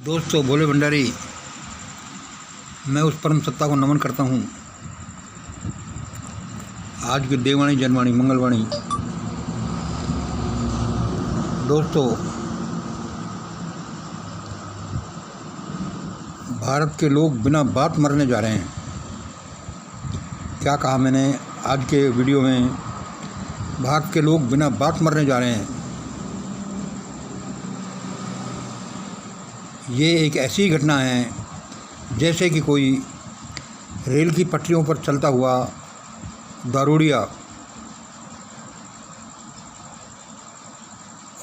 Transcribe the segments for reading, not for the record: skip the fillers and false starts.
दोस्तों, भोले भंडारी, मैं उस परम सत्ता को नमन करता हूँ। आज की देववाणी, जनवाणी, मंगलवाणी। दोस्तों, भारत के लोग बिना बात मरने जा रहे हैं। क्या कहा मैंने आज के वीडियो में? भारत के लोग बिना बात मरने जा रहे हैं। ये एक ऐसी घटना है जैसे कि कोई रेल की पटरियों पर चलता हुआ दारूडिया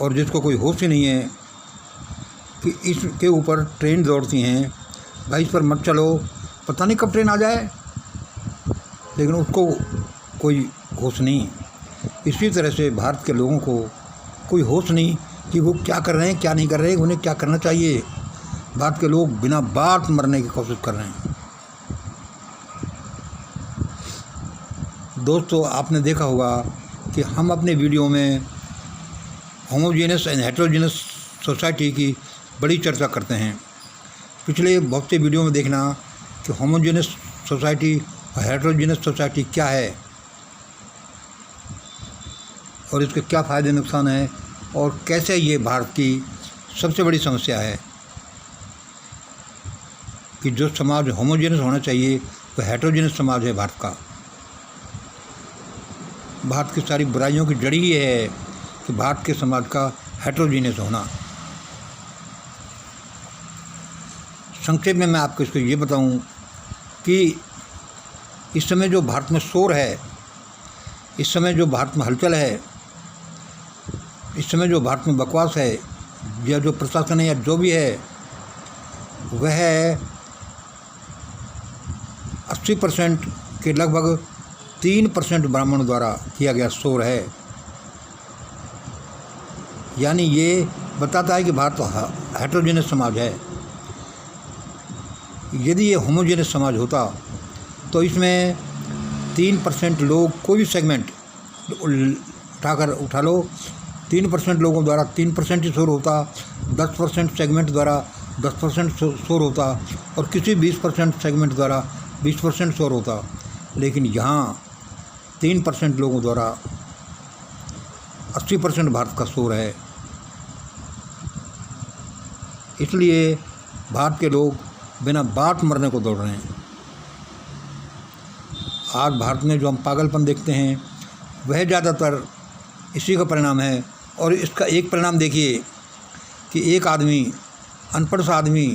और जिसको कोई होश ही नहीं है कि इसके ऊपर ट्रेन दौड़ती हैं। भाई, इस पर मत चलो, पता नहीं कब ट्रेन आ जाए, लेकिन उसको कोई होश नहीं। इसी तरह से भारत के लोगों को कोई होश नहीं कि वो क्या कर रहे हैं, क्या नहीं कर रहे हैं, उन्हें क्या करना चाहिए। भारत के लोग बिना बात मरने की कोशिश कर रहे हैं। दोस्तों, आपने देखा होगा कि हम अपने वीडियो में होमोजेनस एंड हेटेरोजेनस सोसाइटी की बड़ी चर्चा करते हैं। पिछले बहुत से वीडियो में देखना कि होमोजेनस सोसाइटी और हेटेरोजेनस सोसाइटी क्या है और इसके क्या फ़ायदे नुकसान हैं और कैसे ये भारत की सबसे बड़ी समस्या है कि जो समाज होमोजेनस होना चाहिए वो हेटेरोजेनस समाज है भारत का। भारत की सारी बुराइयों की जड़ ही है कि भारत के समाज का हेटेरोजेनस होना। संक्षेप में मैं आपको इसको ये बताऊं कि इस समय जो भारत में शोर है, इस समय जो भारत में हलचल है, इस समय जो भारत में बकवास है, या जो प्रशासन है या जो भी है, वह 80% के लगभग 3% ब्राह्मणों द्वारा किया गया शोर है। यानी ये बताता है कि भारत हेटेरोजेनस समाज है। यदि ये होमोजेनस समाज होता तो इसमें 3% लोग, कोई भी सेगमेंट उठा लो, 3% लोगों द्वारा 3% ही शोर होता, 10% सेगमेंट द्वारा 10% शोर होता और किसी 20% सेगमेंट द्वारा 20% शोर होता। लेकिन यहाँ 3% लोगों द्वारा 80% भारत का शोर है। इसलिए भारत के लोग बिना बात मरने को दौड़ रहे हैं। आज भारत में जो हम पागलपन देखते हैं वह ज़्यादातर इसी का परिणाम है। और इसका एक परिणाम देखिए कि एक आदमी, अनपढ़ सा आदमी,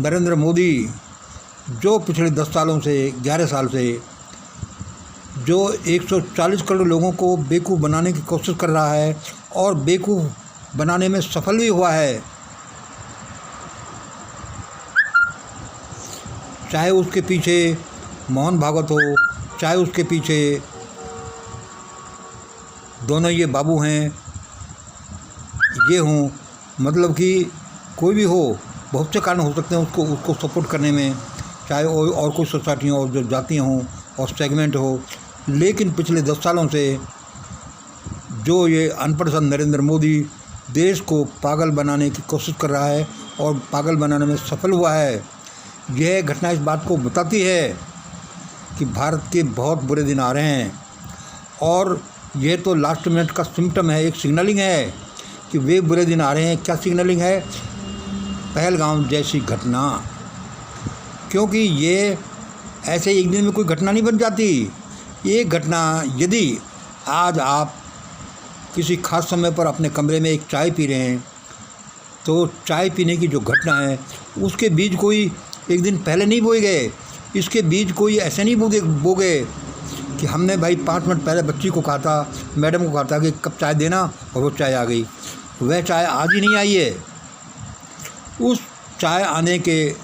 नरेंद्र मोदी, जो पिछले 10 सालों से, 11 साल से जो 140 करोड़ लोगों को बेवकूफ़ बनाने की कोशिश कर रहा है और बेवकूफ़ बनाने में सफल भी हुआ है। चाहे उसके पीछे मोहन भागवत हो, चाहे उसके पीछे दोनों ये बाबू हैं, ये हों, मतलब कि कोई भी हो, बहुत से कारण हो सकते हैं उसको सपोर्ट करने में, चाहे और कोई सोसाइटियाँ और जो जातियाँ हों और सेगमेंट हो। लेकिन पिछले 10 सालों से जो ये अनपढ़ सा नरेंद्र मोदी देश को पागल बनाने की कोशिश कर रहा है और पागल बनाने में सफल हुआ है, यह घटना इस बात को बताती है कि भारत के बहुत बुरे दिन आ रहे हैं। और यह तो लास्ट मिनट का सिम्टम है, एक सिग्नलिंग है कि वे बुरे दिन आ रहे हैं। क्या सिग्नलिंग है? पहलगाम जैसी घटना। क्योंकि ये ऐसे एक दिन में कोई घटना नहीं बन जाती। ये घटना, यदि आज आप किसी खास समय पर अपने कमरे में एक चाय पी रहे हैं, तो चाय पीने की जो घटना है उसके बीज कोई एक दिन पहले नहीं बोए गए। इसके बीज कोई ऐसे नहीं बोगे कि हमने भाई 5 मिनट पहले बच्ची को कहा था, मैडम को कहा था कि कब चाय देना, और वो चाय आ गई। वह चाय आज ही नहीं आई है। उस चाय आने के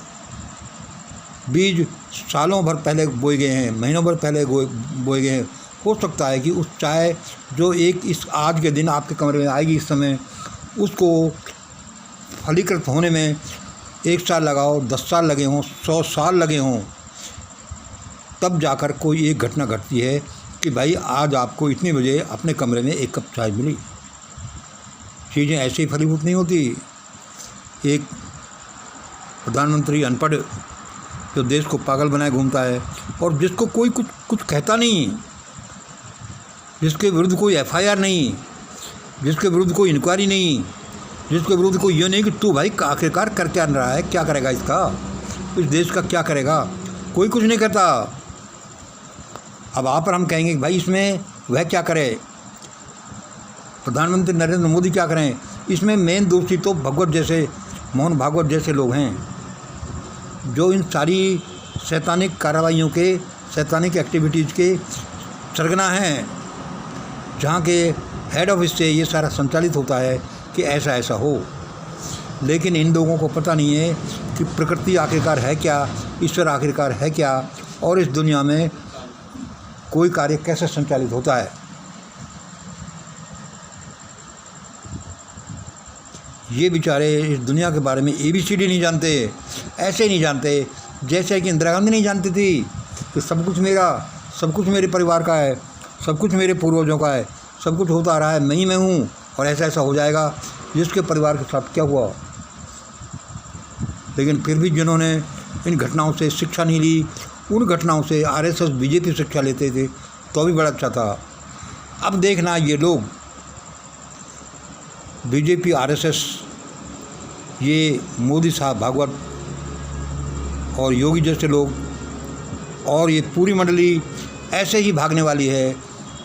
बीज सालों भर पहले बोए गए हैं, महीनों भर पहले बोए गए हैं। हो सकता है कि उस चाय जो इस आज के दिन आपके कमरे में आएगी, इस समय, उसको फलीकृत होने में 1 साल लगा हो, 10 साल लगे हों, 100 साल लगे हों, तब जाकर कोई एक घटना घटती है कि भाई आज आपको इतने बजे अपने कमरे में 1 कप चाय मिली। चीज़ें ऐसे ही फलीभूत नहीं होती। एक प्रधानमंत्री अनपढ़ जो देश को पागल बनाए घूमता है, और जिसको कोई कुछ कहता नहीं, जिसके विरुद्ध कोई एफआईआर नहीं, जिसके विरुद्ध कोई इंक्वायरी नहीं, जिसके विरुद्ध कोई ये नहीं कि तू भाई आखिरकार कर क्या रहा है, क्या करेगा इसका, इस देश का क्या करेगा, कोई कुछ नहीं करता। अब आप और हम कहेंगे कि भाई इसमें वह क्या करे, प्रधानमंत्री नरेंद्र मोदी क्या करें, इसमें मेन दोषी तो मोहन भागवत जैसे लोग हैं, जो इन सारी शैतानिक कार्रवाइयों के, शैतानिक एक्टिविटीज़ के सरगना हैं, जहाँ के हेड ऑफिस से ये सारा संचालित होता है कि ऐसा ऐसा हो। लेकिन इन लोगों को पता नहीं है कि प्रकृति आखिरकार है क्या, ईश्वर आखिरकार है क्या, और इस दुनिया में कोई कार्य कैसे संचालित होता है। ये बेचारे इस दुनिया के बारे में ABCD नहीं जानते, ऐसे नहीं जानते जैसे कि इंदिरा गांधी नहीं जानती थी कि सब कुछ मेरा, सब कुछ मेरे परिवार का है, सब कुछ मेरे पूर्वजों का है, सब कुछ होता आ रहा है, मैं हूँ और ऐसा ऐसा हो जाएगा। जिसके परिवार के साथ क्या हुआ, लेकिन फिर भी जिन्होंने इन घटनाओं से शिक्षा नहीं ली, उन घटनाओं से RSS BJP शिक्षा लेते थे तो भी बड़ा अच्छा था। अब देखना ये लोग BJP RSS, ये मोदी साहब भागवत और योगी जैसे लोग और ये पूरी मंडली ऐसे ही भागने वाली है,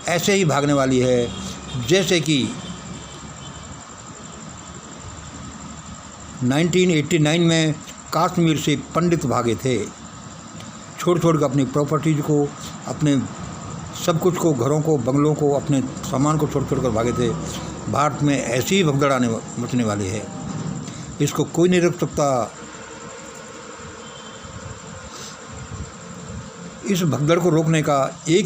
ऐसे ही भागने वाली है जैसे कि 1989 में कश्मीर से पंडित भागे थे, छोड़ कर अपनी प्रॉपर्टीज को, अपने सब कुछ को, घरों को, बंगलों को, अपने सामान को छोड़ कर भागे थे। भारत में ऐसी ही भगदड़ मचने वाली है, इसको कोई नहीं रोक सकता। इस भगदड़ को रोकने का एक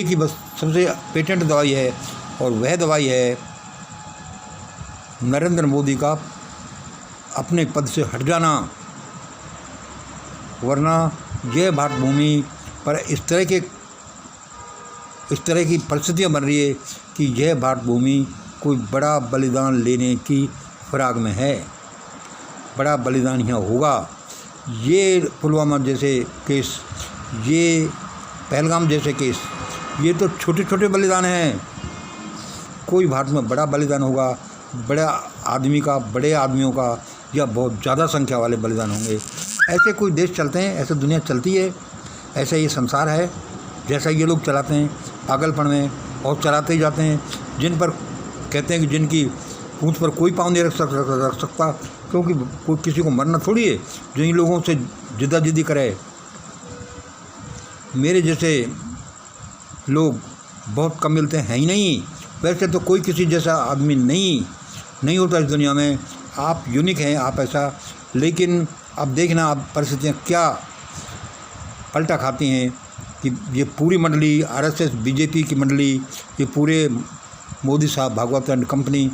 ही बस सबसे पेटेंट दवाई है, और वह दवाई है नरेंद्र मोदी का अपने पद से हट जाना। वरना यह भारत भूमि पर इस तरह की परिस्थितियाँ बन रही है कि यह भारत भूमि कोई बड़ा बलिदान लेने की फिराक में है, बड़ा बलिदान यहाँ होगा। ये पुलवामा जैसे केस, ये पहलगाम जैसे केस, ये तो छोटे छोटे बलिदान हैं। कोई भारत में बड़ा बलिदान होगा, बड़ा आदमी का, बड़े आदमियों का, या बहुत ज़्यादा संख्या वाले बलिदान होंगे। ऐसे कोई देश चलते हैं, ऐसे दुनिया चलती है, ऐसा ये संसार है, जैसा ये लोग चलाते हैं पागलपन में, और चलाते ही जाते हैं। जिन पर कहते हैं कि जिनकी पूंछ पर कोई पाँव नहीं रख सकता, क्योंकि कोई किसी को मरना थोड़ी है जो इन लोगों से जिद्दाजिद्दी करे। मेरे जैसे लोग बहुत कम मिलते हैं ही नहीं। वैसे तो कोई किसी जैसा आदमी नहीं होता इस दुनिया में। आप यूनिक हैं, आप ऐसा। लेकिन अब देखना आप परिस्थितियाँ क्या पलटा खाती हैं कि ये पूरी मंडली, RSS BJP की मंडली, ये पूरे मोदी साहब भागवत एंड कंपनी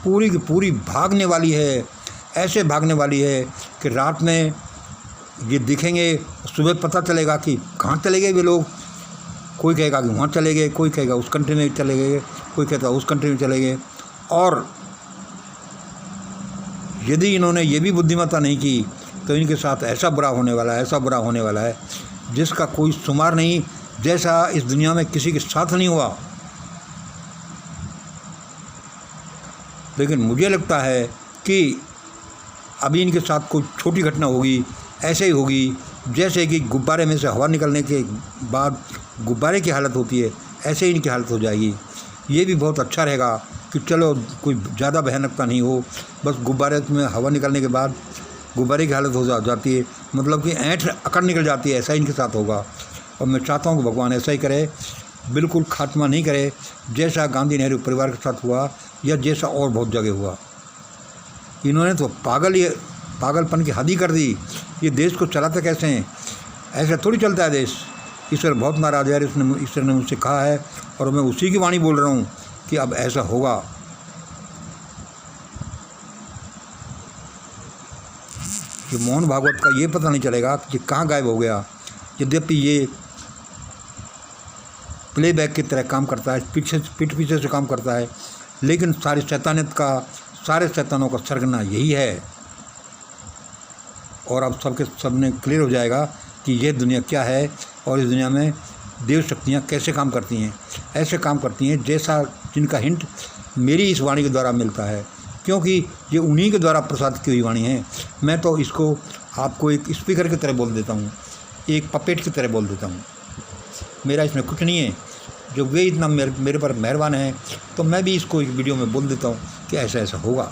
पूरी की पूरी भागने वाली है। ऐसे भागने वाली है कि रात में ये दिखेंगे, सुबह पता चलेगा कि कहाँ चले गए वे लोग। कोई कहेगा कि वहाँ चले गए, कोई कहेगा उस कंट्री में चले गए, कोई कहता उस कंट्री में चले गए। और यदि इन्होंने ये भी बुद्धिमत्ता नहीं की तो इनके साथ ऐसा बुरा होने वाला है, ऐसा बुरा होने वाला है जिसका कोई शुमार नहीं, जैसा इस दुनिया में किसी के साथ नहीं हुआ। लेकिन मुझे लगता है कि अभी इनके साथ कोई छोटी घटना होगी, ऐसे ही होगी जैसे कि गुब्बारे में से हवा निकलने के बाद गुब्बारे की हालत होती है, ऐसे ही इनकी हालत हो जाएगी। ये भी बहुत अच्छा रहेगा कि चलो कोई ज़्यादा भयानकता नहीं हो, बस गुब्बारे में हवा निकलने के बाद गुब्बारे की हालत हो जाती है, मतलब कि ऐंठ अकड़ निकल जाती है, ऐसा इनके साथ होगा। और मैं चाहता हूँ कि भगवान ऐसा ही करे, बिल्कुल खात्मा नहीं करे जैसा गांधी नेहरू परिवार के साथ हुआ या जैसा और बहुत जगह हुआ। इन्होंने तो पागलपन की हद ही कर दी। ये देश को चलाते कैसे हैं? ऐसा थोड़ी चलता है देश। ईश्वर बहुत नाराज है, ईश्वर ने मुझसे कहा है और मैं उसी की वाणी बोल रहा हूँ कि अब ऐसा होगा। कि मोहन भागवत का ये पता नहीं चलेगा कि कहाँ गायब हो गया। यद्यपि ये प्लेबैक की तरह काम करता है, पीठ पीछे से काम करता है, लेकिन सारे शैतानों का सरगना यही है। और अब सबने क्लियर हो जाएगा कि यह दुनिया क्या है और इस दुनिया में देव शक्तियाँ कैसे काम करती हैं। ऐसे काम करती हैं जैसा जिनका हिंट मेरी इस वाणी के द्वारा मिलता है, क्योंकि ये उन्हीं के द्वारा प्रसादित की हुई वाणी है। मैं तो इसको आपको एक स्पीकर की तरह बोल देता हूँ, एक पपेट की तरह बोल देता हूँ। मेरा इसमें कुछ नहीं है। जो वे इतना मेरे पर मेहरबान है तो मैं भी इसको एक वीडियो में बोल देता हूँ कि ऐसा ऐसा होगा।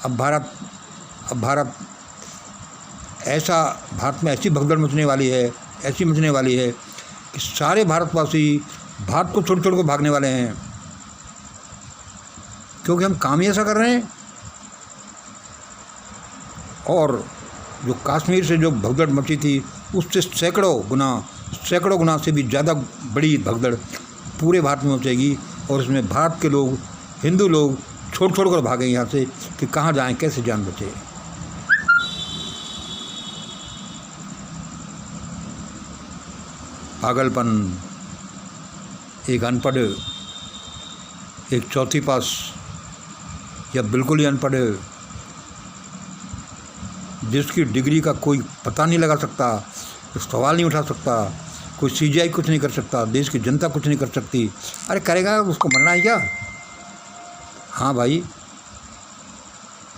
अब भारत में ऐसी भगदड़ मचने वाली है, ऐसी मचने वाली है कि सारे भारतवासी भारत को छोड़ छोड़ कर भागने वाले हैं, क्योंकि हम काम ही ऐसा कर रहे हैं। और जो कश्मीर से जो भगदड़ मची थी उससे सैकड़ों गुना से भी ज़्यादा बड़ी भगदड़ पूरे भारत में मचेगी, और उसमें भारत के लोग, हिंदू लोग छोड़ कर भागें यहाँ से कि कहाँ जाएं, कैसे जान बचे। पागलपन, एक अनपढ़, एक चौथी पास या बिल्कुल ही अनपढ़, जिसकी डिग्री का कोई पता नहीं लगा सकता, सवाल नहीं उठा सकता, कोई सीजीआई कुछ नहीं कर सकता, देश की जनता कुछ नहीं कर सकती। अरे करेगा, उसको मरना है क्या? हाँ भाई,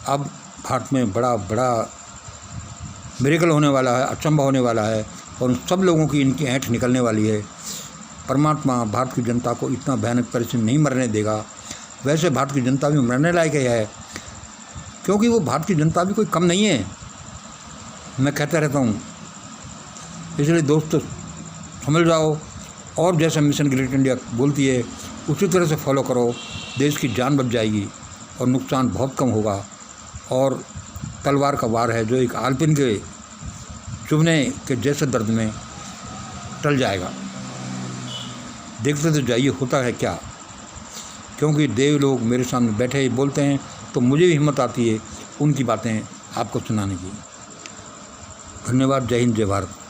अब भारत में बड़ा मिरेकल होने वाला है, अचंभा होने वाला है, और उन सब लोगों की इनकी ऐंठ निकलने वाली है। परमात्मा भारत की जनता को इतना भयानक तरह से नहीं मरने देगा। वैसे भारत की जनता भी मरने लायक है, क्योंकि वो भारत की जनता भी कोई कम नहीं है, मैं कहता रहता हूँ। इसलिए दोस्तों समझ जाओ, और जैसा मिशन ग्रेट इंडिया बोलती है उसी तरह से फॉलो करो। देश की जान बच जाएगी और नुकसान बहुत कम होगा, और तलवार का वार है जो एक आलपिन के चुभने के जैसे दर्द में टल जाएगा। देखते तो जाइए होता है क्या, क्योंकि देव लोग मेरे सामने बैठे ही बोलते हैं तो मुझे भी हिम्मत आती है उनकी बातें आपको सुनाने की। धन्यवाद। जय हिंद, जय भारत।